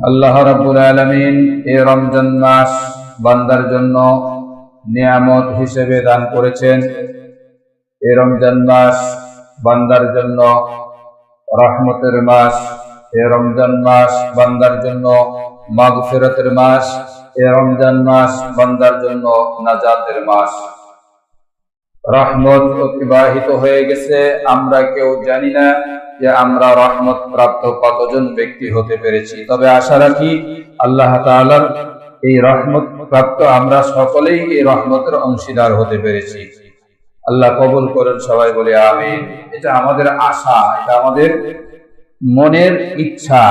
আল্লাহ রাব্বুল আলামিন এই রমজান মাস বান্দার জন্য নিয়ামত হিসেবে দান করেছেন। এই রমজান মাস বান্দার জন্য রহমতের মাস। এই রমজান মাস বান্দার জন্য মাগফিরাতের মাস। এই রমজান মাস বান্দার জন্য নাজাতের মাস। রহমত অতিবাহিত হয়ে গেছে, আমরা কেউ জানি না যে আমরা রহমত প্রাপ্ত কতজন ব্যক্তি হতে পেরেছি। তবে আশা রাখি আল্লাহ তাআলার এই রহমত প্রাপ্ত আমরা সকলেই এই রহমতের অংশীদার হতে পেরেছি। আল্লাহ কবুল করেন, সবাই বলে আমিন। এটা আমাদের আশা, এটা আমাদের মনের ইচ্ছা।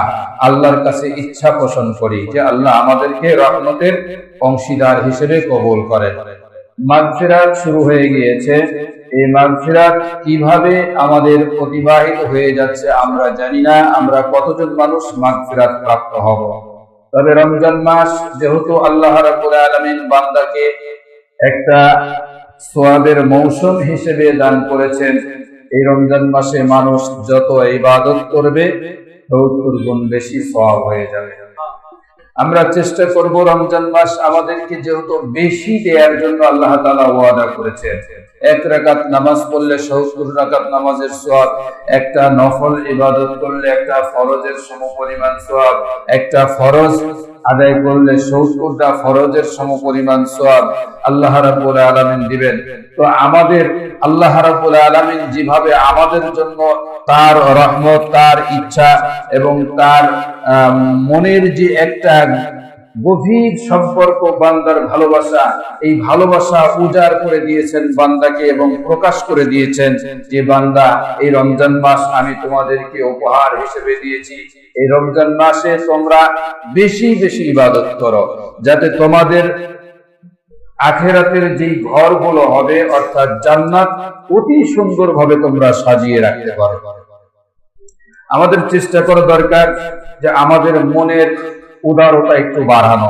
আল্লাহর কাছে ইচ্ছা পোষণ করি যে আল্লাহ আমাদেরকে রহমতের অংশীদার হিসেবে কবুল করেন। মাগফিরাত শুরু হয়ে গিয়েছে। এই মাগফিরাত কিভাবে আমাদের অতিবাহিত হয়ে যাচ্ছে আমরা জানি না, আমরা কতজন মানুষ মাগফিরাত প্রাপ্ত হব। তবে রমজান মাস যেহেতু আল্লাহ রাব্বুল আলামিন বান্দাকে একটা সওয়াবের মৌসুম হিসেবে দান করেছেন, এই রমজান মাসে মানুষ যত ইবাদত করবে ৭০ গুণ বেশি সওয়াব হয়ে যাবে। আমরা চেষ্টা করব রমজান মাস আমাদেরকে যেহেতু বেশি দেওয়ার জন্য আল্লাহ তাআলা ওয়াদা করেছেন। এক রাকাত নামাজ পড়লে ৭০ রাকাত নামাজের সওয়াব, একটা নফল ইবাদত করলে একটা ফরজের সমপরিমাণ সওয়াব, একটা ফরজ আদায় করলে ৭০টা ফরজের সমপরিমাণ সওয়াব আল্লাহ রাব্বুল আলামিন দিবেন। তো আমাদের আল্লাহ রাব্বুল আলামিন যেভাবে আমাদের জন্য তার রহমত, তার ইচ্ছা এবং তার মনের যে একটা গভীর সম্পর্ক, বান্দার ভালোবাসা, এই ভালোবাসা উজাড় করে দিয়েছেন বান্দাকে এবং প্রকাশ করে দিয়েছেন যে বান্দা এই রমজান মাস আমি তোমাদেরকে উপহার হিসেবে দিয়েছি। এই রমজান মাসে তোমরা বেশি বেশি ইবাদত করো, যাতে তোমাদের আখিরাতের যে ঘরগুলো হবে অর্থাৎ জান্নাত অতি সুন্দরভাবে তোমরা সাজিয়ে রাখতে পারো। আমাদের চেষ্টা করা দরকার যে আমাদের মনের উদারতা একটু বাড়ানো,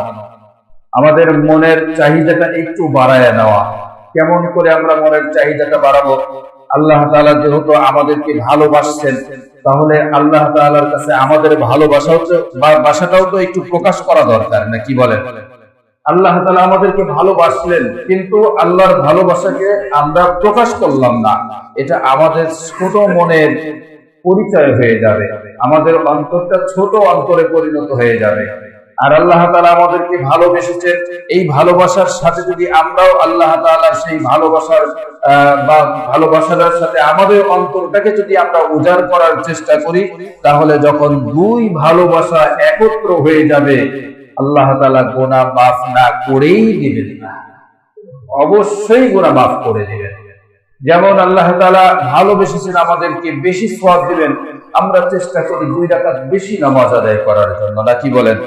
আমাদের মনের চাহিদাটা একটু বাড়ায় নেওয়া। কেমন করে আমরা মনের চাহিদাটা বাড়াবো? আল্লাহ তাআলা যেহেতু আমাদেরকে ভালোবাসছেন, তাহলে আল্লাহ তাআলার কাছে আমাদের ভালোবাসাটাও তো একটু প্রকাশ করা দরকার, না কি বলেন? আল্লাহ তাআলা আমাদেরকে ভালোবাসলেন, কিন্তু আল্লাহর ভালোবাসাকে আমরা প্রকাশ করলাম না। এটা আমাদের ছোট মনের পরিচয় হয়ে যাবে, আমাদের অন্তরটা ছোট অন্তরে পরিণত হয়ে যাবে। আর আল্লাহ তাআলা আমাদেরকে ভালোবেসেছেন, এই ভালোবাসার সাথে যদি আমরাও আল্লাহ তাআলার সেই ভালোবাসার ভালোবাসার সাথে আমাদের অন্তরটাকে যদি আমরা উজাড় করার চেষ্টা করি, তাহলে যখন দুই ভালোবাসা একত্র হয়ে যাবে আল্লাহ তাআলা গুনাহ মাফ না করেই দিবেন না, অবশ্যই গুনাহ মাফ করে দিবেন। যেমন আল্লাহ তাআলা ভালোবেসেছেন আমাদেরকে বেশি সওয়াব দিবেন, আমরা চেষ্টা করি 2 রাকাত বেশি নামাজ আদায় করার জন্য, না কি বলেন?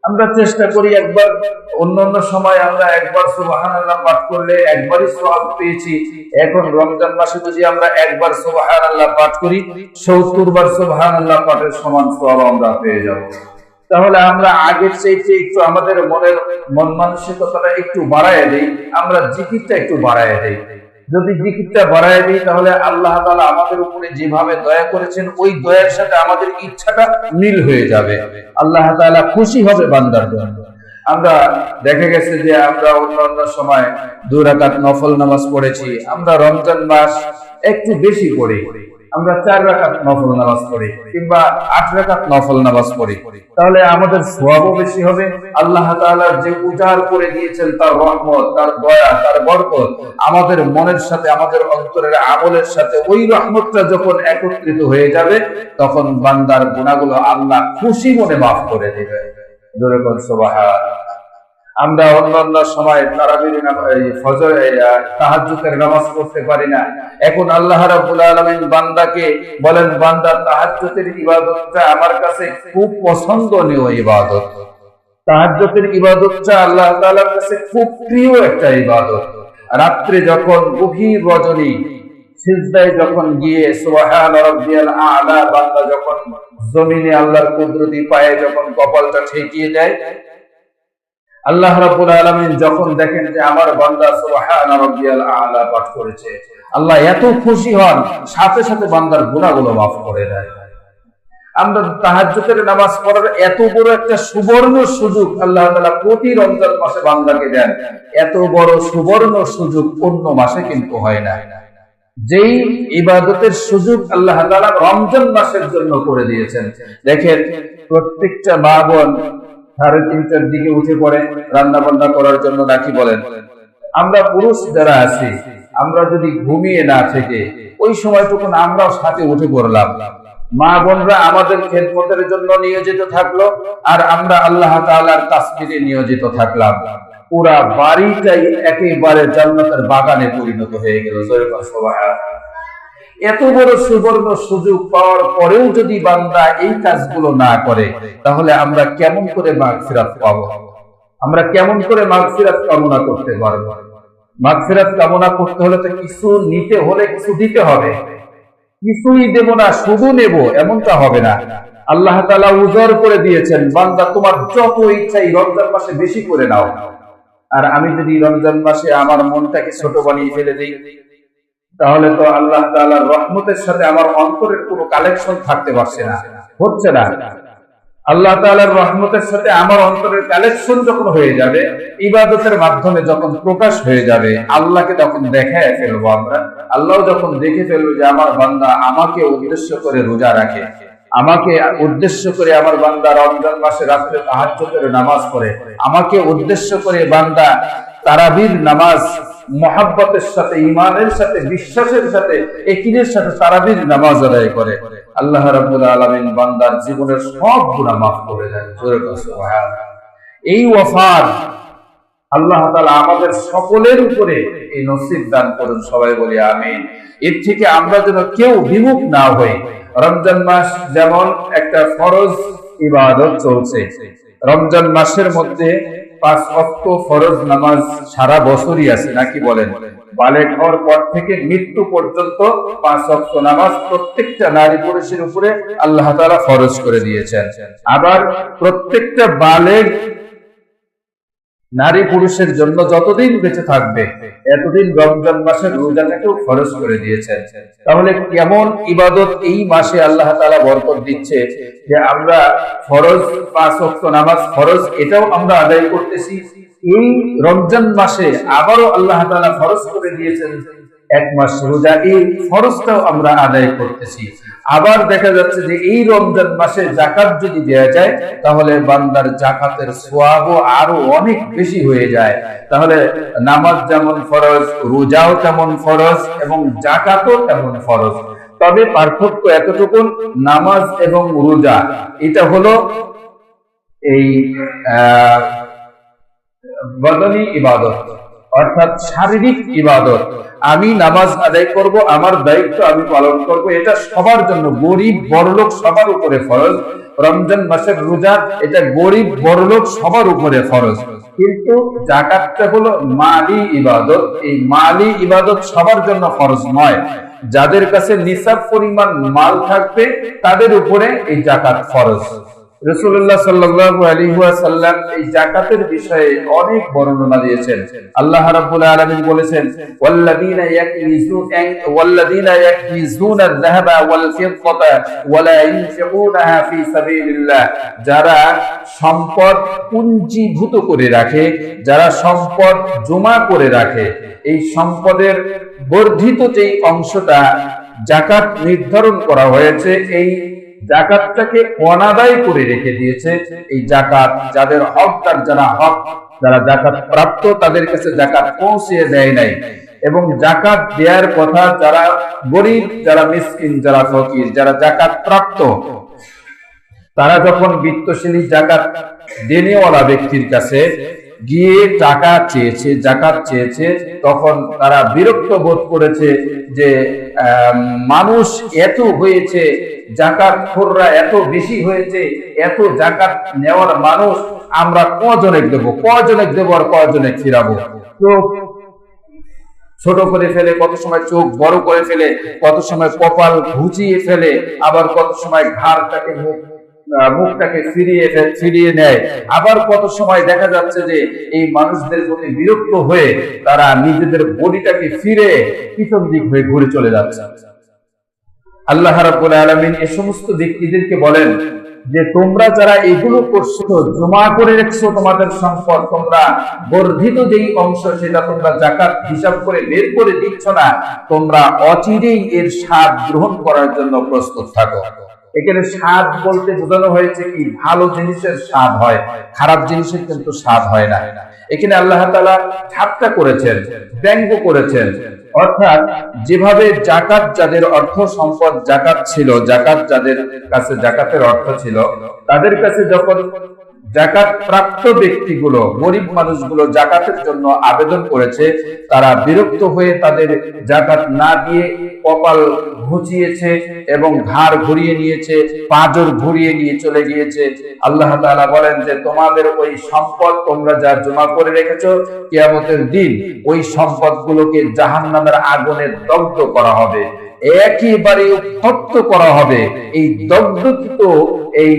আমরা চেষ্টা করি একবার, অন্যান্য সময় আমরা একবার সুবহানাল্লাহ পাঠ করলে একবারই সওয়াব পেয়েছি। এখন রমজান মাসে যদি আমরা একবার সুবহানাল্লাহ পাঠ করি ৭০ বার সুবহানাল্লাহ পাঠের সমান সওয়াব আমরা পেয়ে যাব। তাহলে আমরা আগের চাইতে একটু আমাদের মন মানসিকতাটা একটু বাড়ায় দেই, আমরা জিকিরটা একটু বাড়ায় দেই। যদি জিকিরটা বাড়ায় দিই তাহলে আল্লাহ তাআলা আমাদের উপরে যেভাবে দয়া করেছেন ওই দয়ার সাথে আমাদের ইচ্ছাটা মিল হয়ে যাবে, আল্লাহ তাআলা খুশি হবে বান্দার জন্য। আমরা দেখা গেছে যে আমরা অন্যান্য সময় 2 রাকাত নফল নামাজ পড়েছি, আমরা রমজান মাস একটু বেশি পড়ি, আমরা 4 রাকাত নফল নামাজ পড়ি কিংবা 8 রাকাত নফল নামাজ পড়ি, তাহলে আমাদের সওয়াবও বেশি হবে। আল্লাহ তাআলা যে উজাড় করে দিয়েছেন তার রহমত, তার দয়া, তার বরকত আমাদের মনের সাথে, আমাদের অন্তরের আমলের সাথে ওই রহমতটা যখন একত্রিত হয়ে যাবে তখন বান্দার গুনাহগুলো আল্লাহ খুশি মনে মাফ করে দিবে। জোরে বল সুবহানাল্লাহ। আমরা অন্যান্য সময় তারাবির নামাজ, ফজর, তাহাজ্জুদের নামাজ পড়তে পারি না। এখন আল্লাহ রাব্বুল আলামিন বান্দাকে বলেন, বান্দা তাহাজ্জুদের ইবাদতটা আমার কাছে খুব পছন্দনীয় ইবাদত। তাহাজ্জুদের ইবাদতটা আল্লাহ তাআলার কাছে খুব প্রিয় একটা ইবাদত। রাত্রে যখন গভীর রজনী সিজদায় যখন গিয়ে সুবহান রাব্বিয়াল আ'লা বান্দা যখন জমিনে আল্লাহর কুদরতি পায়ে যখন কপালটা ঠেকিয়ে দেয়, আল্লাহ রাব্বুল আলামিন যখন দেখেন যে আমার বান্দা সুবহান রাব্বিয়াল আ'লা পাঠ করেছে, আল্লাহ এত খুশি হন, সাথে সাথে বান্দার গুনাহগুলো মাফ করে দেয়। আমরা তাহাজ্জুদের নামাজ পড়ার এত বড় একটা সুবর্ণ সুযোগ আল্লাহ তাআলা প্রতি রমজান মাসে বান্দাকে দেন। এত বড় সুবর্ণ সুযোগ অন্য মাসে কিন্তু হয় না। যেই ইবাদতের সুযোগ আল্লাহ তাআলা রমজান মাসের জন্য করে দিয়েছেন। দেখেন, প্রত্যেকটা মা বোন 3:30টার দিকে উঠে পড়ে রান্না বান্না করার জন্য, নাকি বলেন? আমরা পুরুষ যারা আছি, আমরা যদি ঘুমিয়ে না থেকে ওই সময়টুকু আমরাও সাথে উঠে পড়লাম, মা বোনরা আমাদের খেদমতের জন্য নিয়োজিত থাকলো, আর আমরা আল্লাহ তাআলার তাসবিহে নিয়োজিত থাকলাম, পুরা বাড়িটাই একেবারে জান্নাতের বাগানে পরিণত হয়ে গেল। এত বড় সুবর্ণ সুযোগ পাওয়ার পরেও যদি বান্দা এই কাজগুলো না করে, তাহলে আমরা কেমন করে মাগফিরাত পাবো? আমরা কেমন করে মাগফিরাত কামনা করতে পারবো? মাগফিরাত কামনা করতে হলে তো কিছু নিতে হলে কিছু দিতে হবে। কিছুই দেব না শুধু নেব, এমনটা হবে না। আল্লাহ তাআলা উজাড় করে দিয়েছেন, বান্দা তোমার যত ইচ্ছা এই রমজান মাসে বেশি করে নাও। আর আমি যদি রমজান মাসে আমার মনটাকে ছোট বানিয়ে ফেলে দিই, তাহলে তো আল্লাহ তাআলার রহমতের সাথে আমার অন্তরের কোনো কালেকশন থাকতে পারছে না, হচ্ছে না। আল্লাহ তাআলার রহমতের সাথে আমার অন্তরের কালেকশন যখন হয়ে যাবে, ইবাদতের মাধ্যমে যখন প্রকাশ হয়ে যাবে, আল্লাহকে তখন দেখায় ফেলবো আমরা। আল্লাহ যখন দেখে ফেলবো যে আমার বান্দা আমাকে উদ্দেশ্য করে রোজা রাখে, আমাকে উদ্দেশ্য করে আমার বান্দা রমজান মাসে রাত্রে তাহাজ্জুদের নামাজ পড়ে, আমাকে উদ্দেশ্য করে বান্দা তারাবির নামাজ মহাব্বতের সাথে, ঈমানের সাথে, বিশ্বাসের সাথে, ইয়াকিনের সাথে তারাবির নামাজ আদায় করে, আল্লাহ রাব্বুল আলামিন বান্দার জীবনের সব গুনাহ মাফ করে দেন। জোরে বলো সুবহানাল্লাহ। এই ওয়াফার আল্লাহ তাআলা আমাদের সকলের উপরে এই নসিব দান করুন, সবাই বলি আমিন। এর থেকে আমরা যেন কেউ বিমুখ না হই। রমজান মাস যেমন একটা ফরজ ইবাদত চলছে, রমজান মাসের মধ্যে 5 ওয়াক্ত ফরজ নামাজ সারা বছরই আছে, নাকি বলেন? বালেগ হওয়ার পর থেকে মৃত্যু পর্যন্ত 5 ওয়াক্ত নামাজ প্রত্যেকটা নারী পুরুষের উপরে আল্লাহ তাআলা ফরজ করে দিয়েছেন। আবার প্রত্যেকটা বালেগ নারী পুরুষের জন্য যতদিন বেঁচে থাকবে এতদিন রমজান মাসের রোজাটাকেও ফরজ করে দিয়েছেন। তাহলে কেমন ইবাদত এই মাসে আল্লাহ তাআলা বরকত দিচ্ছে যে আমরা ফরজ 5 ওয়াক্ত নামাজ ফরজ এটাও আমরা আদায় করতেছি। এই রমজান মাসে আবারও আল্লাহ তাআলা ফরজ করে দিয়েছেন 1 মাস রোজা, এই ফরজটাও আমরা আদায় করতেছি। আবার দেখা যাচ্ছে যে এই রমজান মাসে যাকাত যদি দেয়া যায়, তাহলে বান্দার যাকাতের সওয়াবও আরো অনেক বেশি হয়ে যায়। তাহলে নামাজ যেমন ফরজ, রোজাও তেমন ফরজ এবং যাকাতও তেমন ফরজ। তবে পার্থক্য এতটুকু, নামাজ এবং রোজা এটা হলো এই বদনী ইবাদত, অর্থাৎ শারীরিক ইবাদত। আমি নামাজ আদায় করব, আমার দায়িত্ব আমি পালন করব, এটা সবার জন্য, গরিব বড়লোক সবার উপরে ফরজ। রমজান মাসের রোজা এটা গরিব বড়লোক সবার উপরে ফরজ। কিন্তু যাকাতটা হলো মালি ইবাদত, এই মালি ইবাদত সবার জন্য ফরজ নয়। যাদের কাছে নিসাব পরিমাণ মাল থাকবে তাদের উপরে এই যাকাত ফরজ। রাসূলুল্লাহ সাল্লাল্লাহু আলাইহি ওয়াসাল্লাম এই যাকাতের বিষয়ে অনেক বর্ণনা দিয়েছেন। আল্লাহ রাব্বুল আলামিন বলেছেন, ওয়াল্লাযীনা ইয়াকনিজুনা আয-যাহাবা ওয়াল ফিদ্দাতা ওয়া লা ইউনফিকুনাহা ফী সাবিলিল্লাহ, যারা সম্পদ পুঞ্জীভূত করে রাখে, যারা সম্পদ জমা করে রাখে, এই সম্পদের বর্ধিত যেই অংশটা যাকাত নির্ধারণ করা হয়েছে, এই যাকাতটাকে অনাদায় করে রেখে দিয়েছে। এই যাকাত যাদের হকদার, যারা যাকাত প্রাপ্ত, তাদের কাছে যাকাত পৌঁছে দেয় নাই। এবং যাকাত দেওয়ার কথা যারা গরিব, যারা মিসকিন, যারা ফকির, যারা যাকাত প্রাপ্ত, তারা যখন বিত্তশালী যাকাত দেনেওয়ালা ব্যক্তির কাছে গিয়ে টাকা চেয়েছে, যাকাত চেয়েছে, তখন তারা বিরক্ত বোধ করেছে যে মানুষ এত হয়েছে, যাকাত খোররা এত বেশি হয়েছে, এত যাকাত নেওয়ার মানুষ আমরা কজনে দেবো আর কজনে ফিরাবো। চোখ ছোট করে ফেলে, কত সময় চোখ বড় করে ফেলে, কত সময় কপাল ঘুচিয়ে ফেলে, আবার কত সময় ঘাড়টাকে মুখটাকে ফিরিয়ে নেয়। আবার কত সময় দেখা যাচ্ছে যে এই মানুষদের প্রতি বিরক্ত হয়ে তারা নিজেদের বডিটাকে ফিরে পিছন দিক হয়ে ঘুরে চলে যাচ্ছে। আল্লাহ রাব্বুল আলামিন এই সমস্ত ব্যক্তিদেরকে বলেন যে তোমরা যারা এগুলো করছো, জমা করে রেখছো তোমাদের সম্পদ, তোমরা বর্ধিত যেই অংশ সেটা তোমরা যাকাত হিসাব করে বের করে দিচ্ছ না, তোমরা অচিরেই এর স্বাদ গ্রহণ করার জন্য প্রস্তুত থাকো। এখানে স্বাদ বলতে বোঝানো হয়েছে কি, ভালো জিনিসের স্বাদ হয়, খারাপ জিনিসের কিন্তু স্বাদ হয় না। এখানে আল্লাহ তাআলা ঠাট্টা করেছেন, ব্যঙ্গ করেছেন। অর্থাৎ যেভাবে জাকাত যাদের অর্থ সম্পদ জাকাত ছিল, জাকাত যাদের কাছে জাকাতের অর্থ ছিল, তাদের কাছে যখন জাকাত প্রাপ্ত ব্যক্তিগুলো, গরিব মানুষগুলো জাকাতের জন্য আবেদন করেছে, তারা বিরক্ত হয়ে তাদের জাকাত না দিয়ে কপাল ঘুচিয়েছে এবং ঘাড় ঘুরিয়ে নিয়েছে, পাঁজর ঘুরিয়ে নিয়ে চলে গিয়েছে। আল্লাহ তাআলা বলেন যে তোমাদের ওই সম্পদ তোমরা যা জমা করে রেখেছো, কিয়ামতের দিন ওই সম্পদগুলোকে জাহান্নামের আগুনে দগ্ধ করা হবে, একেবারে উত্তপ্ত করা হবে। এই দগ্ধকৃত এই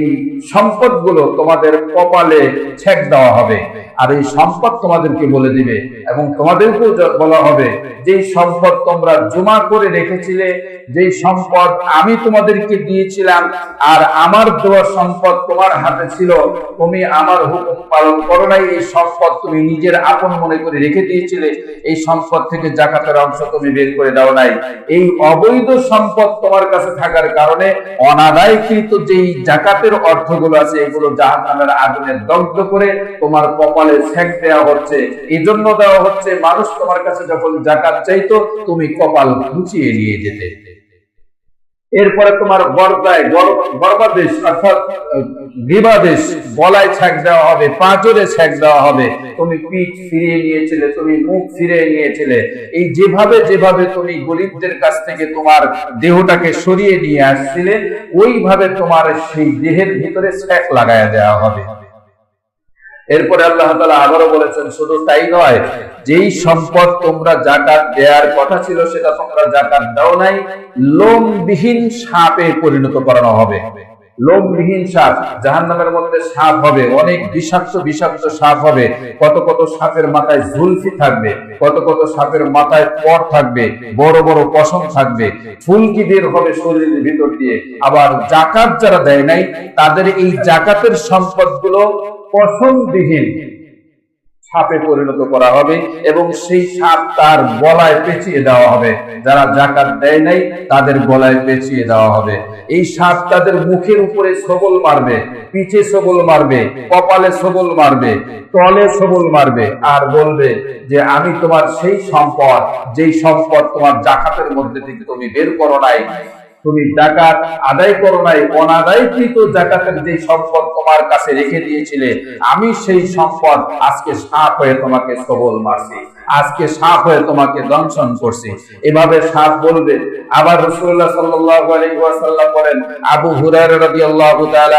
সম্পদগুলো তোমাদের কপালে ছেক দেওয়া হবে, আর এই সম্পদ তোমাদেরকে বলে দিবে এবং তোমাদেরকেও বলা হবে যেই সম্পদ তোমরা জমা করে রেখেছিলে, যেই সম্পদ আমি তোমাদেরকে দিয়েছিলাম, আর আমার দেওয়া সম্পদ তোমার হাতে ছিল, তুমি আমার হুকুম পালন করো নাই, এই সম্পদ তুমি নিজের আপন মনে করে রেখে দিয়েছিলে, এই সম্পদ থেকে জাকাতের অংশ তুমি বের করে দাও নাই। এই অবৈধ সম্পদ তোমার কাছে থাকার কারণে অনাদায়কৃত যেই জাকাতের অর্থগুলো আছে, এগুলো জাহান্নামের আগুনে দগ্ধ করে তোমার কপালে ছেক দেওয়া হচ্ছে। এই জন্য দেওয়া হচ্ছে, মানুষ তোমার কাছে যখন জাকাত চাইতো তুমি কপাল ঘুচিয়ে নিয়ে যেতে। এরপরে তোমার গর্বাদেশ অর্থাৎ বিবাদেশ গলায় ছেক দেওয়া হবে, পাঁজরে ছেক দেওয়া হবে। তুমি পিঠ ফিরিয়ে নিয়েছিলে, তুমি মুখ ফিরিয়ে নিয়েছিলে, এই যেভাবে যেভাবে তুমি গরিবদের কাছ থেকে তোমার দেহটাকে সরিয়ে নিয়ে আসছিলে, ওইভাবে তোমার সেই দেহের ভিতরে ছেক লাগায়া দেওয়া হবে। এরপরে আল্লাহ তাআলা আবারও বলেছেন, শুধু তাই নয়, যেই সম্পদ তোমরা জাকাত দেওয়ার কথা ছিল সেটা তোমরা জাকাত দাও নাই, লোমবিহীন সাপে পরিণত করানো হবে। লোমবিহীন সাপ, জাহান্নামের মধ্যে সাপ হবে, অনেক বিষাক্ত বিষাক্ত সাপ হবে। কত কত সাপের মাথায় ঝুলফি থাকবে, কত কত সাপের মাথায় পর থাকবে, বড় বড় পশম থাকবে, ফুলকি বের হবে শরীরের ভিতর দিয়ে। আবার জাকাত যারা দেয় নাই, তাদের এই জাকাতের সম্পদগুলো পশমবিহীন সাপে পরিণত করা হবে এবং সেই সাপ তার গলায় পেঁচিয়ে দেওয়া হবে। যারা জাকাত দেয় নাই তাদের গলায় পেঁচিয়ে দেওয়া হবে। এই সাপ তাদের মুখের উপরে সবল মারবে, পিঠে সবল মারবে, কপালে সবল মারবে, তলে সবল মারবে, আর বলবে যে আমি তোমার সেই সম্পদ, যেই সম্পদ তোমার জাকাতের মধ্যে থেকে তুমি বের করো নাই, তুমি জাকাত আদায় করো নাই, অনাদায়কৃত জাকাতের যে সম্পদ তোমার কাছে রেখে দিয়েছিলে, আমি সেই সম্পদ আজকে সাপ হয়ে তোমাকে সবল মারছি, আজকে সাপ হয়ে তোমাকে দংশন করছি, এভাবে সাপ বলবে। আবার রাসূলুল্লাহ সাল্লাল্লাহু আলাইহি ওয়াসাল্লাম বলেন, আবু হুরায়রা রাদিয়াল্লাহু তাআলা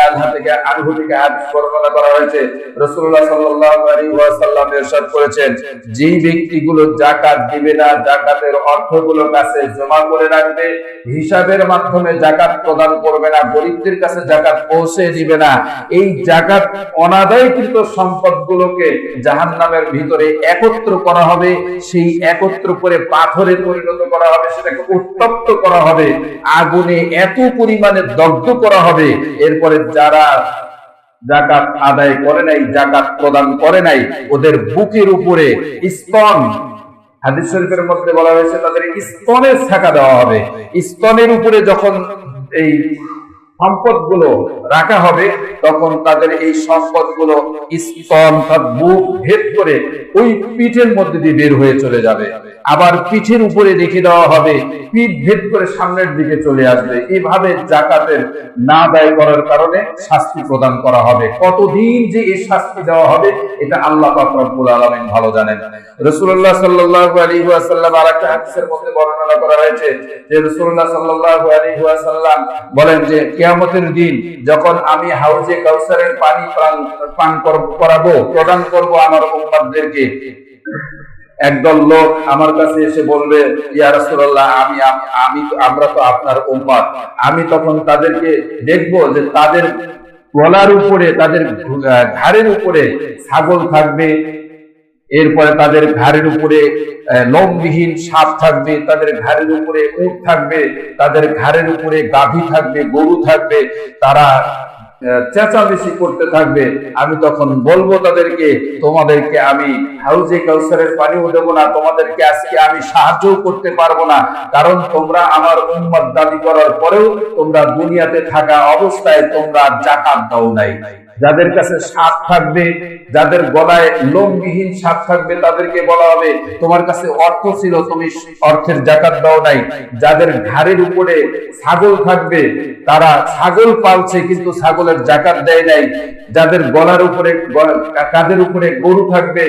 আনহু থেকে হাদিস বর্ণনা করা হয়েছে, রাসূলুল্লাহ সাল্লাল্লাহু আলাইহি ওয়াসাল্লাম ইরশাদ করেছেন, যেই ব্যক্তিগুলো জাকাত দিবে না, জাকাতের অর্থগুলো কাছে জমা করে রাখবে, হিসাবের মাধ্যমে জাকাত প্রদান করবে না, গরিবদের কাছে জাকাত পৌঁছে দিবে না, এই জাকাত অনাদায়কৃত সম্পদগুলোকে জাহান্নামের ভিতরে একত্র করা হবে, সেই একত্র করে পাথরে পরিণত করা হবে, সেটাকে উত্তপ্ত করা হবে, আগুনে এত পরিমাণে দগ্ধ করা হবে। এরপরে যারা জাকাত আদায় করে নাই, জাকাত প্রদান করে নাই, ওদের বুকের উপরে স্তন, হাদিস শরীফের মধ্যে বলা হয়েছে তাদের স্তনের ছাকা দেওয়া হবে। স্তনের উপরে যখন এই সম্পদগুলো রাখা হবে, তখন তাদের এই সম্পদগুলো স্তন অর্থাৎ বুক ভেদ করে ওই পিঠের মধ্যে দিয়ে বের হয়ে চলে যাবে। আবার পিঠের উপরে রেখে দেওয়া হবে, পিঠ ভেদ করে সামনের দিকে চলে আসবে। এইভাবে জাকাতের না আদায় করার কারণে শাস্তি প্রদান করা হবে। কতদিন যে এই শাস্তি দেওয়া হবে এটা আল্লাহ পাক রব্বুল আলামিন ভালো জানেন। রাসূলুল্লাহ সাল্লাল্লাহু আলাইহি ওয়াসাল্লাম আরেকটা হাদিসের মধ্যে বর্ণনা করা হয়েছে যে রাসূলুল্লাহ সাল্লাল্লাহু আলাইহি ওয়াসাল্লাম বলেন যে কিয়ামতের দিন যখন আমি হাউজে কাউসারের পানি পান করাবো, প্রদান করব আমার উম্মতদেরকে, একদল লোক আমার কাছে এসে বলবে, ইয়া রাসূলুল্লাহ, আমরা তো আপনার উম্মত। আমি তখন তাদেরকে দেখবো যে তাদের গলার উপরে, তাদের ঘাড়ের উপরে ছাগল থাকবে, এরপরে তাদের ঘাড়ের উপরে লোমবিহীন সাপ থাকবে, তাদের ঘাড়ের উপরে উট থাকবে, তাদের ঘাড়ের উপরে গাভী থাকবে, গরু থাকবে। তারা চেঁচামেচি করতে থাকবে। আমি তখন বলবো তাদেরকে, তোমাদেরকে আমি হাউজে কাউসারের পানিও দেবো না, তোমাদেরকে আজকে আমি সাহায্য করতে পারবো না, কারণ তোমরা আমার উম্মত দাবি করার পরেও তোমরা দুনিয়াতে থাকা অবস্থায় তোমরা যাকাত দাও নাই। যাদের কাছে সাপ থাকবে, যাদের গলায় লোমবিহীন সাপ থাকবে, তাদেরকে বলা হবে তোমার কাছে অর্থ ছিল, তুমি অর্থের যাকাত দাও নাই। যাদের ঘাড়ের উপরে ছাগল থাকবে, তারা ছাগল পালছে কিন্তু ছাগলের যাকাত দেয় নাই। যাদের গলার উপরে কাঁধের উপরে গরু থাকবে,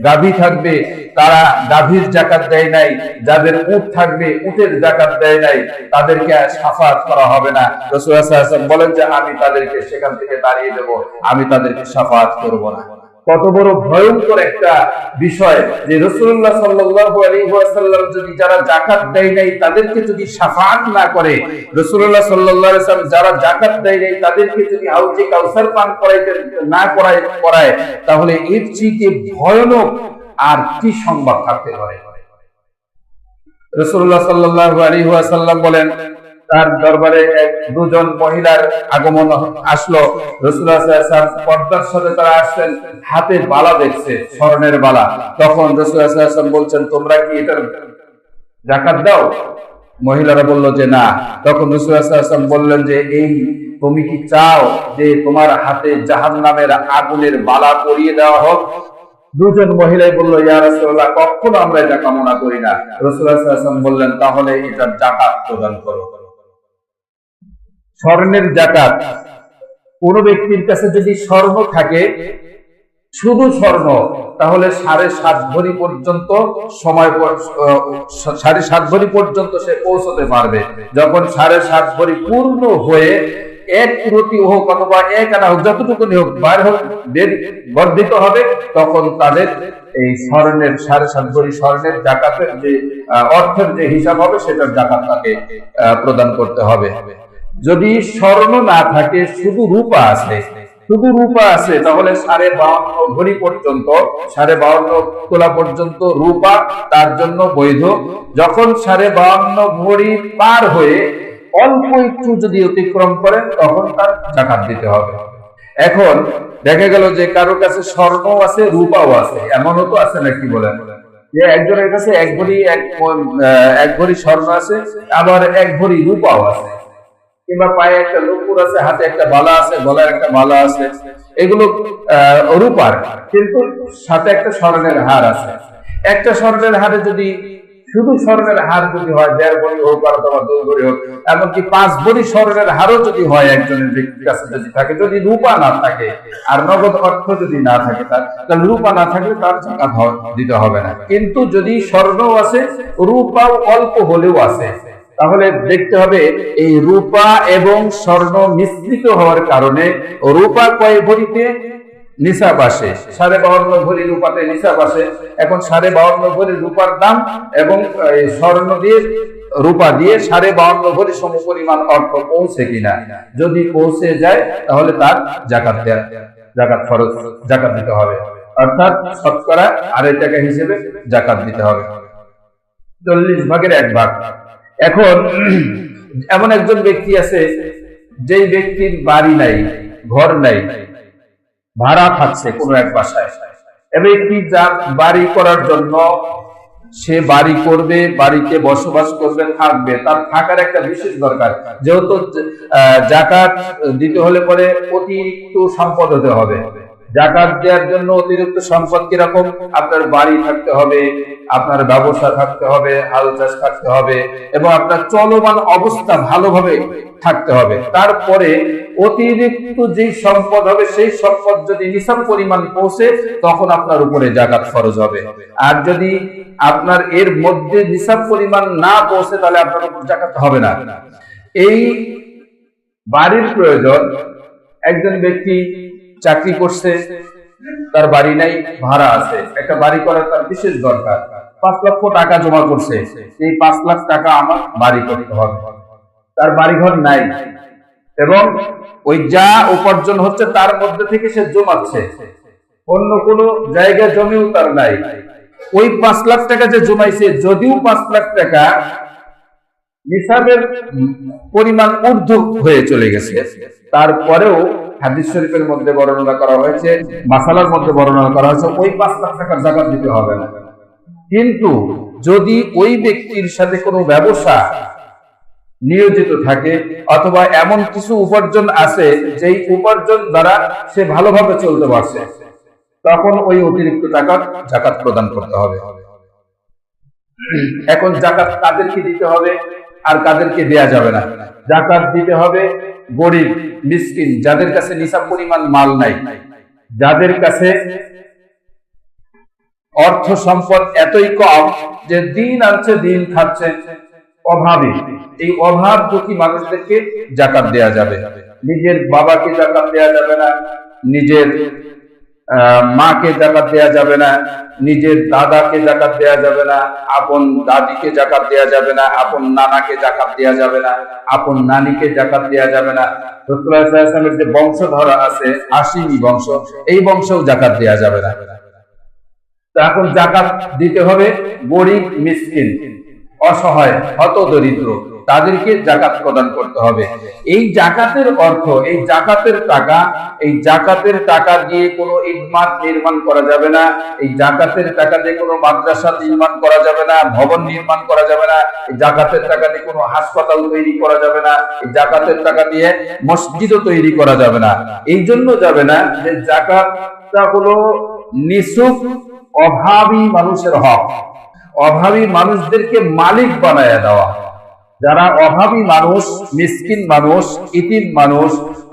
গাভী থাকবে, তারা গাভীর যাকাত দেয় নাই। যাদের উট থাকবে, উটের যাকাত দেয় নাই, তাদেরকে শাফাআত করা হবে না। রাসূলুল্লাহ সাল্লাল্লাহু আলাইহি ওয়াসাল্লাম বলেন যে আমি তাদেরকে সেখান থেকে তাড়িয়ে দেব, আমি তাদেরকে শাফাআত করব না। কত বড় ভয়ঙ্কর একটা বিষয় যে রাসূলুল্লাহ সাল্লাল্লাহু আলাইহি ওয়াসাল্লাম যদি যারা যাকাত দেয় নাই তাদেরকে যদি শাফাআত না করে, রাসূলুল্লাহ সাল্লাল্লাহু আলাইহি ওয়াসাল্লাম যারা যাকাত দেয় নাই তাদেরকে যদি হাউজে কাউসার পান করাইতে না করায়, তাহলে এর চেয়ে ভয়ানক আর কি সংবাদ থাকতে পারে? রাসূলুল্লাহ সাল্লাল্লাহু আলাইহি ওয়াসাল্লাম বলেন, তার দরবারে দুজন মহিলার আগমন আসলো। রাসূলুল্লাহ সাল্লাল্লাহু আলাইহি ওয়াসাল্লাম পর্দার সাথে তারা আসছেন, হাতে বালা দেখছে, স্বর্ণের বালা। তখন রাসূলুল্লাহ সাল্লাল্লাহু আলাইহি ওয়াসাল্লাম বলছেন, তোমরা কি এটার যাকাত দাও? মহিলারা বলল যে না। তখন রাসূলুল্লাহ সাল্লাল্লাহু আলাইহি ওয়াসাল্লাম বললেন যে এই তুমি কি চাও যে তোমার হাতে জাহান্নামের আগুনের বালা পরিয়ে দেওয়া হোক? দুজন মহিলাই বলল, ইয়া রাসূলুল্লাহ, কখনো আমরা এটা কামনা করি না। রাসূলুল্লাহ সাল্লাল্লাহু আলাইহি ওয়াসাল্লাম বললেন, তাহলে এটার যাকাত প্রদান করো। স্বর্ণের যাকাত, কোন ব্যক্তির কাছে যদি স্বর্ণ থাকে, শুধু স্বর্ণ, তাহলে 7.5 ভরি পর্যন্ত সময় 7.5 ভরি পর্যন্ত সে পৌঁছতে পারবে। যখন 7.5 ভরি পূর্ণ হয়ে 1 প্রতি হোক অথবা 1 আনা হোক, যতটুকু হোক বার হোক বর্ধিত হবে, তখন তাদের এই স্বর্ণের 7.5 ভরি স্বর্ণের যাকাতের যে অর্থের যে হিসাব হবে সেটার যাকাত তাকে প্রদান করতে হবে। যদি স্বর্ণ না থাকে, শুধু রূপা আছে, তাহলে 52.5 ভরি পর্যন্ত, 52.5 তোলা পর্যন্ত রূপা তার জন্য বৈধ। যখন 52.5 ভরি পার হয়ে অল্প একটু যদি অতিক্রম করে, তখন তার যাকাত দিতে হবে। এখন দেখা গেল যে কারো কাছে স্বর্ণ আছে, রূপাও আছে, এমনও তো আছে নাকি বলেন, যে একজনের কাছে 1 ভরি স্বর্ণ আছে, আবার 1 ভরি রূপাও আছে, কিংবা পায়ে একটা নুপুর আছে, হাতে একটা বালা আছে, গলায় একটা বালা আছে, এগুলো রূপার, কিন্তু সাথে একটা স্বর্ণের হার আছে। একটা স্বর্ণের হারে যদি, শুধু স্বর্ণের হার যদি হয় 1.5 ভরি হোক অথবা 2 ভরি হোক, এমনকি 5 ভরি স্বর্ণের হারও যদি হয় একজনের ব্যক্তির কাছে যদি থাকে, যদি রূপা না থাকে আর নগদ অর্থ যদি না থাকে, তাহলে রূপা না থাকলে তার যাকাত দিতে হবে না। কিন্তু যদি স্বর্ণও আছে, রূপাও অল্প হলেও আছে, তাহলে দেখতে হবে এই রূপা এবং স্বর্ণ মিশ্রিত হওয়ার কারণে রূপা কয় ভরিতে নিসাব আসে, 52.5 ভরি রূপাতে নিসাব আসে। এখন 52.5 ভরি রূপার দাম এবং স্বর্ণ দিয়ে রূপা দিয়ে 52.5 ভরি সমপরিমাণ অর্থ পৌঁছে কিনা, যদি পৌঁছে যায় তাহলে তার যাকাত ফরজ, যাকাত দিতে হবে, অর্থাৎ শতকরা 2.5 টাকা হিসেবে যাকাত দিতে হবে, 40 ভাগের 1 ভাগ। এখন এমন একজন ব্যক্তি আছে, যেই ব্যক্তির বাড়ি নাই, ঘর নাই, ভাড়া থাকছে কোনো এক বাসায়। এবং একটি বাড়ি করার জন্য সে বাড়ি করবে, বাড়িতে বসবাস করবে, থাকবে, তার থাকার একটা বিশেষ দরকার। যেহেতু যাকাত দিতে হলে পরে অতিরিক্ত সম্পদ হতে হবে। যাকাত দেওয়ার জন্য অতিরিক্ত সম্পদ কিরকম? আপনার বাড়ি থাকতে হবে, আপনার ব্যবসা থাকতে হবে, হাল চাষ থাকতে হবে, এবং আপনার চলমান অবস্থা ভালোভাবে থাকতে হবে। তারপরে অতিরিক্ত যে সম্পদ হবে, সেই সম্পদ যদি নিসাব পরিমাণ পৌঁছে, তখন আপনার উপরে যাকাত ফরজ হবে। আর যদি আপনার এর মধ্যে নিসাব পরিমাণ না পৌঁছে, তাহলে আপনার উপর যাকাত হবে না। এই বাড়ির প্রয়োজন, একজন ব্যক্তি চাকরি করছে, তার বাড়ি নাই, ভাড়া আছে, একটা বাড়ি করার তার বিশেষ দরকার, 5 লক্ষ টাকা জমা করছে, এই 5 লাখ টাকা আমার বাড়ি করতে হবে, তার বাড়িঘর নাই, এবং ওই যা উপার্জন হচ্ছে তার মধ্যে থেকে সে জমাচ্ছে, অন্য কোনো জায়গায় জমিও তার নাই, ওই 5 লাখ টাকা যে জমাইছে, যদিও 5 লাখ টাকা নিসাবের পরিমাণ ঊর্ধ্ব হয়ে চলে গেছে, তারপরেও হাদিস শরীফের মধ্যে বর্ণনা করা হয়েছে, মাসালার মধ্যে বর্ণনা করা হয়েছে ওই 5 লাখ টাকার যাকাত দিতে হবে না। কিন্তু যদি ওই ব্যক্তির সাথে কোনো ব্যবসা নিয়োজিত থাকে অথবা এমন কিছু উপার্জন আছে যেই উপার্জন দ্বারা সে ভালোভাবে চলতে পারছে, তখন ওই অতিরিক্ত টাকার যাকাত প্রদান করতে হবে। এখন যাকাত কাদেরকে দিতে হবে আর কাদেরকে দেয়া যাবে না? যাকাত দিতে হবে গরিব মিসকিন, যাদের কাছে নিসাব পরিমাণ মাল নাই, যাদের কাছে অর্থ সম্পদ এতই কম যে দিন আনছে দিন খাচ্ছে, অভাবী, এই অভাব দুঃখী মানুষদেরকে যাকাত দেয়া যাবে। নিজের বাবাকে যাকাত দেয়া যাবে না, নিজের মাকে যাকাত দেয়া যাবে না, নিজের দাদাকে যাকাত দেয়া যাবে না, আপন দাদিকে যাকাত দেয়া যাবে না, আপন নানাকে যাকাত দেয়া যাবে না, আপন নানিকে যাকাত দেয়া যাবে না। রাসূলুল্লাহ সাল্লাল্লাহু আলাইহি ওয়াসাল্লামের যে বংশধর আছে হাশিমি বংশ, এই বংশেও যাকাত দেয়া যাবে না। এখন যাকাত দিতে হবে গরিব মিসকিন, অসহায়, হতদরিদ্র, তাদেরকে যাকাত প্রদান করতে হবে। এই যাকাতের অর্থ, এই যাকাতের টাকা দিয়ে কোনো ইমারত নির্মাণ করা যাবে না, এই যাকাতের টাকা দিয়ে কোনো মাদ্রাসা নির্মাণ করা যাবে না, ভবন নির্মাণ করা যাবে না, এই যাকাতের টাকা দিয়ে কোনো হাসপাতাল তৈরি করা যাবে না, এই যাকাতের টাকা দিয়ে মসজিদও তৈরি করা যাবে না। এই জন্য যাবে না যে যাকাতটা হলো নিছক অভাবী মানুষের হক, অভাবী মানুষদেরকে মালিক বানায় দেওয়া। যারা অভাবী মানুষ, মিসকিন মানুষ, ইতিম মানুষ,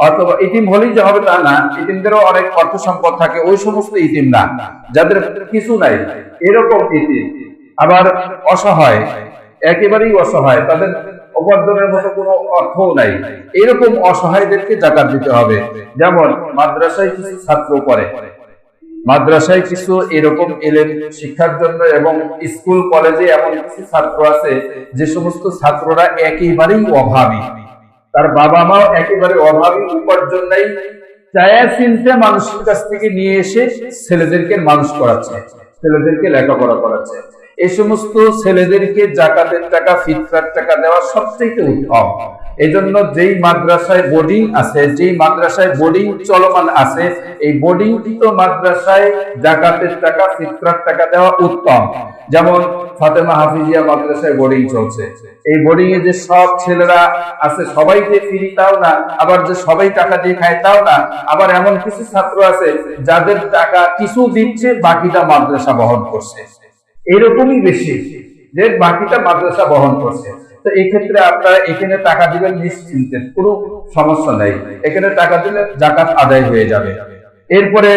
অথবা ইতিম হলেই যে হবে তা না, ইতিমদেরও অনেক অর্থ সম্পদ থাকে, ওই সমস্ত ইতিম না, যাদের কিছু নাই এরকম ইতিম। আবার অসহায়, একেবারেই অসহায়, তাদের উপার্জনের মতো কোনো অর্থও নাই, এরকম অসহায়দেরকে যাকাত দিতে হবে। যেমন মাদ্রাসায় কিছু ছাত্র পড়ে, মাদ্রাসায় কিছু এরকম এলেম শিক্ষার জন্য, এবং স্কুল কলেজে এমন কিছু ছাত্র আছে যে সমস্ত ছাত্ররা একেবারেই অভাবী, তার বাবা মাও একেবারে অভাবী, উপার্জন নাই, চায়া চিনতে মানুষের কাছ থেকে নিয়ে এসে ছেলেদেরকে মানুষ করাচ্ছে, ছেলেদেরকে লেখাপড়া করাচ্ছে। এই সমস্ত ছেলেদেরকে যাকাতের টাকা, ফিতরার টাকা দেওয়া সবচেয়ে উত্তম। এই জন্য যেই মাদ্রাসায় বোর্ডিং আছে, যেই মাদ্রাসায় বোর্ডিং চলমান আছে, এই বোর্ডিংকৃত মাদ্রাসায় যাকাতের টাকা, ফিতরার টাকা দেওয়া উত্তম। যেমন ফাতেমা হাফিজিয়া মাদ্রাসায় বোর্ডিং চলছে, এই বোর্ডিং এ যে সব ছেলেরা আছে সবাই যে ফ্রি তাও না, আবার যে সবাই টাকা দিয়ে খায় তাও না, আবার এমন কিছু ছাত্র আছে যাদের টাকা কিছু দিচ্ছে, বাকিটা মাদ্রাসা বহন করছে, এরকমই বেশি যে বাকিটা মাদ্রাসা বহন করছে। তো এই ক্ষেত্রে আপনারা এখানে টাকা দিবেন নিশ্চিন্তে, কোনো সমস্যা নেই, এখানে টাকা দিলে যাকাত আদায় হয়ে যাবে। এরপরে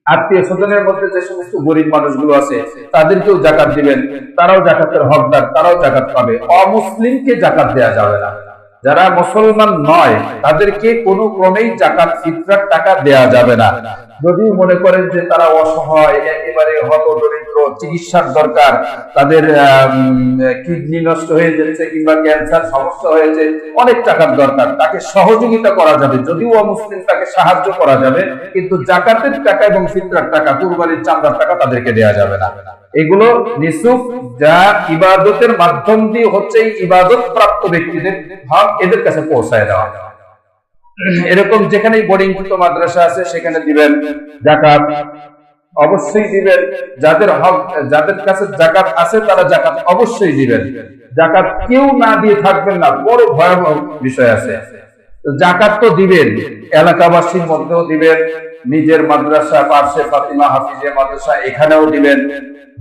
আত্মীয় স্বজনের মধ্যে যে সমস্ত গরিব মানুষগুলো আছে তাদেরকেও যাকাত দিবেন, তারাও যাকাতের হকদার, তারাও যাকাত পাবে। অমুসলিমকে যাকাত দেয়া যাবে না, যারা মুসলমান নয় তাদেরকে কোনো ক্রমেই যাকাত ফিতরার টাকা দেয়া যাবে না। যদি মনে করেন যে তারা অসহায়, একেবারে হতদরিদ্র, চিকিৎসার দরকার, তাদের কিডনি নষ্ট হয়ে যাচ্ছে কিংবা ক্যান্সার সমস্যা হয়েছে, অনেক টাকার দরকার, তাকে সহযোগিতা করা যাবে, যদিও অমুসলিম তাকে সাহায্য করা যাবে, কিন্তু যাকাতের টাকা এবং ফিতরার টাকা, কুরবানির চাঁদার টাকা তাদেরকে দেয়া যাবে না। এগুলো নিসুক, যা ইবাদতের মাধ্যম দিয়ে হচ্ছে ইবাদত প্রাপ্ত ব্যক্তিদের হক, এদের কাছে পৌঁছায় দেওয়া। এরকম যেখানেই বোর্ডিংকৃত মাদ্রাসা আছে সেখানে দিবেন যাকাত, অবশ্যই দিবেন। যাদের হক, যাদের কাছে যাকাত আছে তারা যাকাত অবশ্যই দিবেন। যাকাত কেউ না দিয়ে থাকবেন না, বড় ভয়াবহ বিষয় আছে। যাকাত তো দিবেন, এলাকাবাসীর মধ্যেও দিবেন, নিজের মাদ্রাসা, পার্শ্বে ফাতিমা হাফিজিয়া মাদ্রাসা, এখানেও দিবেন।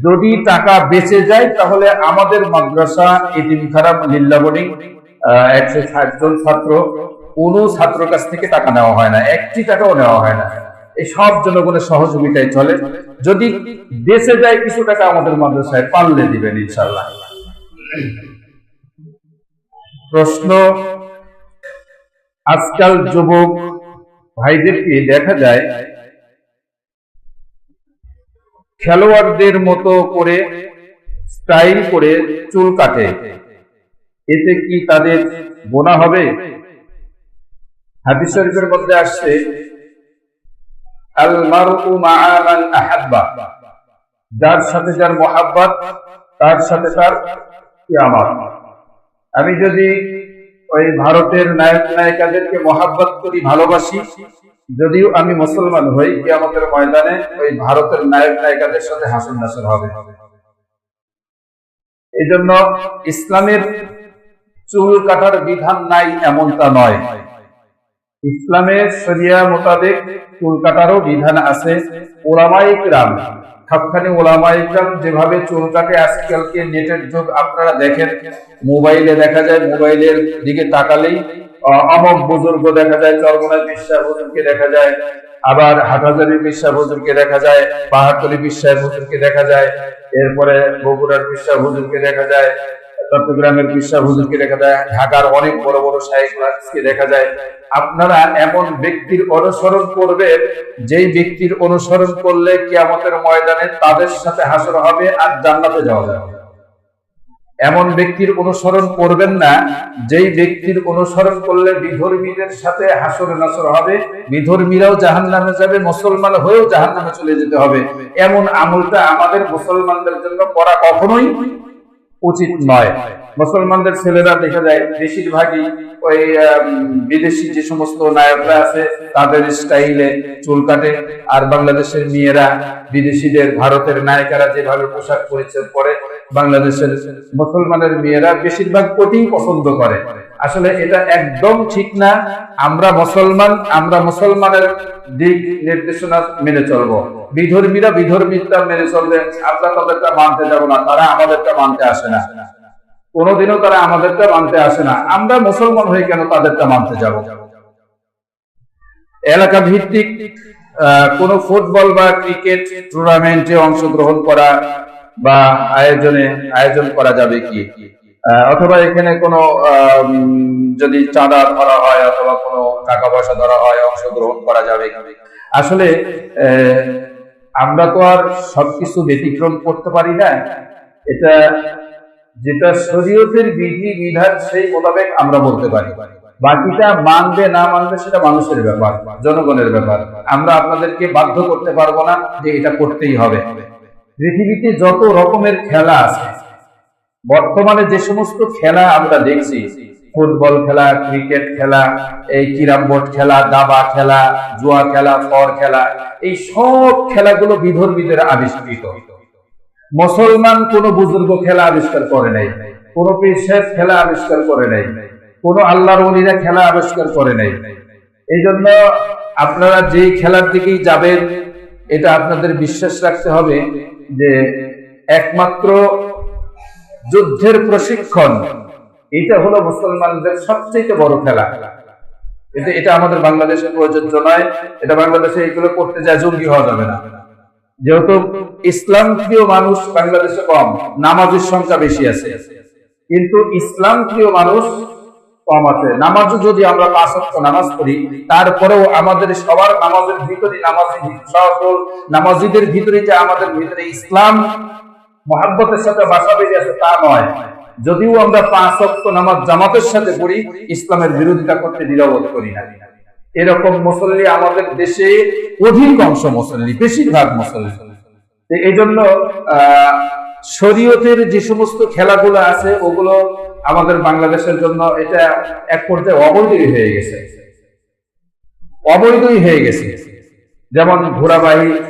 যদি টাকা বেঁচে যায় তাহলে আমাদের মাদ্রাসা এতিমখানা লিল্লা বোর্ডিং 160 জন ছাত্র, কোন ছাত্রের কাছ থেকে টাকা নেওয়া হয় না, একটি টাকাও নেওয়া হয় না, এই সব জনগণের সহযোগিতায় চলে। যদি বেঁচে যায় কিছু টাকা আমাদের মাদ্রাসায় পারলে দিবেন ইনশাআল্লাহ। প্রশ্ন, আজকাল যুবক ভাইদেরকে দেখা যায় খেলোয়াড়দের মতো করে স্টাইল করে চুল কাটে, এতে কি তাদের গুনাহ হবে? হাদিস শরীফের মধ্যে আসছে, আল মারউ মাআ মান আহাব্বা, যার সাথে যার মহাব্বত তার সাথে তার কিয়ামত। আমি যদি ওই ভারতের নায়ক নায়িকাদেরকে মহাব্বত করি, ভালোবাসি, যদিও আমি মুসলমান হই, কিয়ামতের ময়দানে ওই ভারতের নায়ক নায়িকাদের সাথে হাসর নাসর হবে। এই জন্য ইসলামের চুল কাটার বিধান নাই এমনটা নয়, ইসলামের শরিয়া মোতাবেক চুল কাটারও বিধান আছে। ওলামায়ে কিরাম, সবখানে ওলামায়ে কিরাম যেভাবে চুল কাটে, আজকালকে নেটের যুগ, আপনারা দেখেন, মোবাইলে দেখা যায়, মোবাইলের দিকে তাকালেই অমক বুজুর্গ দেখা যায়, চরমনায় বিশ্বাস হুজুরকে দেখা যায়, আবার হাটহাজারী বিশ্বাস হুজুরকে দেখা যায়, পাহাড়তলী বিশ্বাস হুজুরকে দেখা যায়, এরপরে বগুড়ার বিশ্বাস হুজুরকে দেখা যায়, চট্টগ্রামের বিশ্বাস হুজুরকে দেখা যায়, ঢাকার অনেক বড় বড় শাইখকে দেখা যায়। আপনারা এমন ব্যক্তির অনুসরণ করবেন যেই ব্যক্তির অনুসরণ করলে কিয়ামতের ময়দানে তাদের সাথে হাসর হবে আর জান্নাতে যাওয়া যাবে। এমন ব্যক্তির অনুসরণ করবেন না যেই ব্যক্তির অনুসরণ করলে বিধর্মীদের সাথে হাসর নাসর হবে, বিধর্মীরাও জাহান্নামে যাবে, মুসলমান হয়েও জাহান্নামে চলে যেতে হবে। এমন আমলটা আমাদের মুসলমানদের জন্য করা কখনোই উচিত নয়। মুসলমানদের ছেলেরা দেখা যায় বেশিরভাগই ওই বিদেশি যে সমস্ত নায়করা আছে তাদের স্টাইলে চুল কাটে, আর বাংলাদেশের মেয়েরা বিদেশিদের, ভারতের নায়িকারা যেভাবে পোশাক পরিচ্ছদ পরে, বাংলাদেশের মুসলমানের মেয়েরা বেশিরভাগ কোটিং পছন্দ করে। আসলে এটা একদম ঠিক না। আমরা মুসলমান, আমরা মুসলমানের দিক নির্দেশনা মেনে চলবো, বিধর্মীরা বিধর্মীটা মেনে চলবে। আমরা তাদেরটা মানতে যাব না, তারা আমাদেরটা মানতে আসে না, কোনোদিনও তারা আমাদেরটা মানতে আসে না। আমরা মুসলমান হয়ে কেন তাদেরটা মানতে যাব? এলাকা ভিত্তিক কোন ফুটবল বা ক্রিকেট টুর্নামেন্টে অংশগ্রহণ করা বা আয়োজন করা যাবে কি? অথবা এখানে কোনো যদি চাঁদা ধরা হয় অথবা কোনো টাকা পয়সা ধরা হয়, অংশগ্রহণ করা যাবে কি? আসলে আমরা তো আর সবকিছু ব্যতিক্রম করতে পারি না। এটা যেটা শরীয়তের বিধি বিধান সেই মোতাবেক আমরা বলতে পারি, বাকিটা মানবে না মানবে সেটা মানুষের ব্যাপার, জনগণের ব্যাপার। আমরা আপনাদেরকে বাধ্য করতে পারবো না যে এটা করতেই হবে। পৃথিবীতে যত রকমের খেলা আছে, বর্তমানে যে সমস্ত খেলা আমরা দেখছি, ফুটবল খেলা, ক্রিকেট খেলা, এই ক্যারাম বোর্ড খেলা, দাবা খেলা, জুয়া খেলা, ফর খেলা, এই সব খেলাগুলো বিধর্মীদের আবিষ্কৃত। মুসলমান কোন বুজুর্গ খেলা আবিষ্কার করে নাই, কোন পীর খেলা আবিষ্কার করে নাই, কোন আল্লাহর ওলিরা খেলা আবিষ্কার করে নাই। এই জন্য আপনারা যে খেলার দিকেই যাবেন, এটা আপনাদের বিশ্বাস রাখতে হবে যে একমাত্র যুদ্ধের প্রশিক্ষণ, এটা হলো মুসলমানদের সবচেয়ে বড় খেলা। এটা আমাদের বাংলাদেশে প্রযোজ্য নয়। এটা বাংলাদেশে এগুলো করতে যায় জঙ্গি হওয়া যাবে না। যেহেতু ইসলাম প্রিয় মানুষ বাংলাদেশে কম, নামাজের সংখ্যা বেশি আছে, কিন্তু ইসলাম প্রিয় মানুষ কম আছে। নামাজও যদি আমরা 5 ওয়াক্ত নামাজ পড়ি, তারপরেও আমাদের সবার নামাজের ভিতরে, নামাজিদের ভিতরে যে আমাদের ভিতরে ইসলাম মহাব্বতের সাথে বাসা বেঁধে আছে তা নয়। যদিও আমরা 5 ওয়াক্ত নামাজ জামাতের সাথে পড়ি, ইসলামের বিরোধিতা করতে দ্বিধাবোধ করি না। এরকম মুসল্লি আমাদের দেশে অধিকাংশ মুসল্লি, বেশিরভাগ মুসল্লি। এই জন্য শরীয়তের যে সমস্ত খেলাগুলো আছে ওগুলো আমাদের বাংলাদেশের জন্য এটা এক পর্যায়ে অবৈধই হয়ে গেছে। যেমন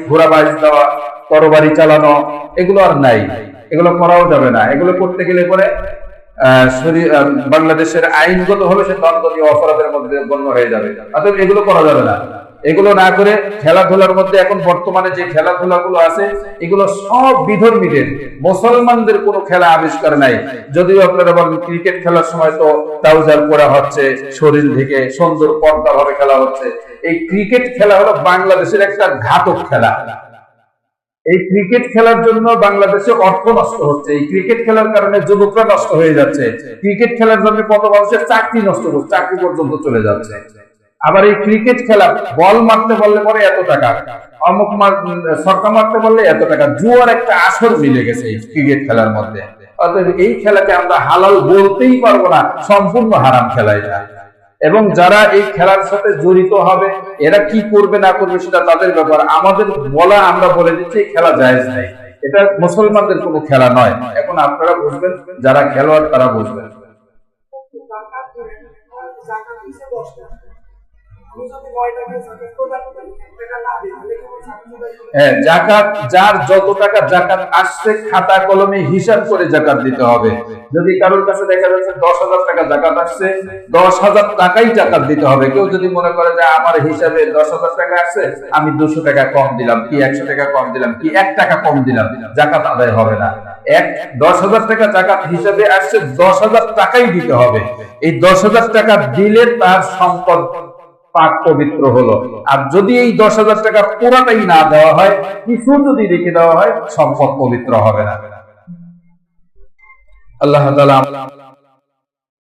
ঘোড়াবাজি দেওয়া, তরবারি চালানো, এগুলো আর নাই, এগুলো করাও যাবে না। এগুলো করতে গেলে পরে বাংলাদেশের আইনগত ভাবে সে দণ্ডনীয় অপরাধের মধ্যে গণ্য হয়ে যাবে। অর্থাৎ এগুলো করা যাবে না। এগুলো না করে খেলাধুলার মধ্যে এখন বর্তমানে যে খেলাধুলাগুলো আছে এগুলো সব বিধর্মীদের, মুসলমানদের কোনো খেলা আবিষ্কার নাই। যদিও আপনারা বলেন ক্রিকেট খেলার সময় তো ট্রাউজার পরা হচ্ছে, শরীর থেকে সুন্দর পর্দা ভাবে খেলা হচ্ছে। এই ক্রিকেট খেলা হলো বাংলাদেশের একটা ঘাতক খেলা। এই ক্রিকেট খেলার জন্য বাংলাদেশে অর্থ নষ্ট হচ্ছে, এই ক্রিকেট খেলার কারণে যুবকরা নষ্ট হয়ে যাচ্ছে, ক্রিকেট খেলার জন্য কত মানুষের চাকরি নষ্ট হচ্ছে, চাকরি পর্যন্ত চলে যাচ্ছে। আবার এই ক্রিকেট খেলা বল মারতে বললে পরে এত টাকা, অমুক ছক্কা মারতে বললে এত টাকা, জুয়ার একটা আসর মিলে গেছে এই ক্রিকেট খেলার মধ্যে। অর্থাৎ এই খেলাকে আমরা হালাল বলতেই পারবো না, সম্পূর্ণ হারাম খেলা এটা। এবং যারা এই খেলার সাথে জড়িত হবে এরা কি করবে না করবে সেটা তাদের ব্যাপার। আমাদের বলা, আমরা বলে দিচ্ছি এই খেলা জায়েজ নাই, এটা মুসলমানদের কোনো খেলা নয়। এখন আপনারা বুঝবেন, যারা খেলোয়াড় তারা বুঝবেন। হ্যাঁ, জাকাত যার যত টাকা জাকাত আসছে খাতা কলমে হিসাব করে জাকাত দিতে হবে। যদি কারোর কাছে দেখা যাচ্ছে 10,000 টাকা জাকাত আসছে, 10,000 টাকাই জাকাত দিতে হবে। কেউ যদি মনে করে যে আমার হিসাবে 10,000 টাকা আসছে, আমি 200 টাকা কম দিলাম, কি 100 টাকা কম দিলাম, কি 1 টাকা কম দিলাম, জাকাত আদায় হবে না। 10,000 টাকা জাকাত হিসাবে আসছে, 10,000 টাকাই দিতে হবে। এই 10,000 টাকা দিলে তার সম্পদ পাক পবিত্র হলো। আর যদি এই 10,000 টাকা পুরাটাই না দেওয়া হয়, কিছু যদি রেখে দেওয়া হয়, সম্পদ পবিত্র হবে না। আল্লাহ তাআলা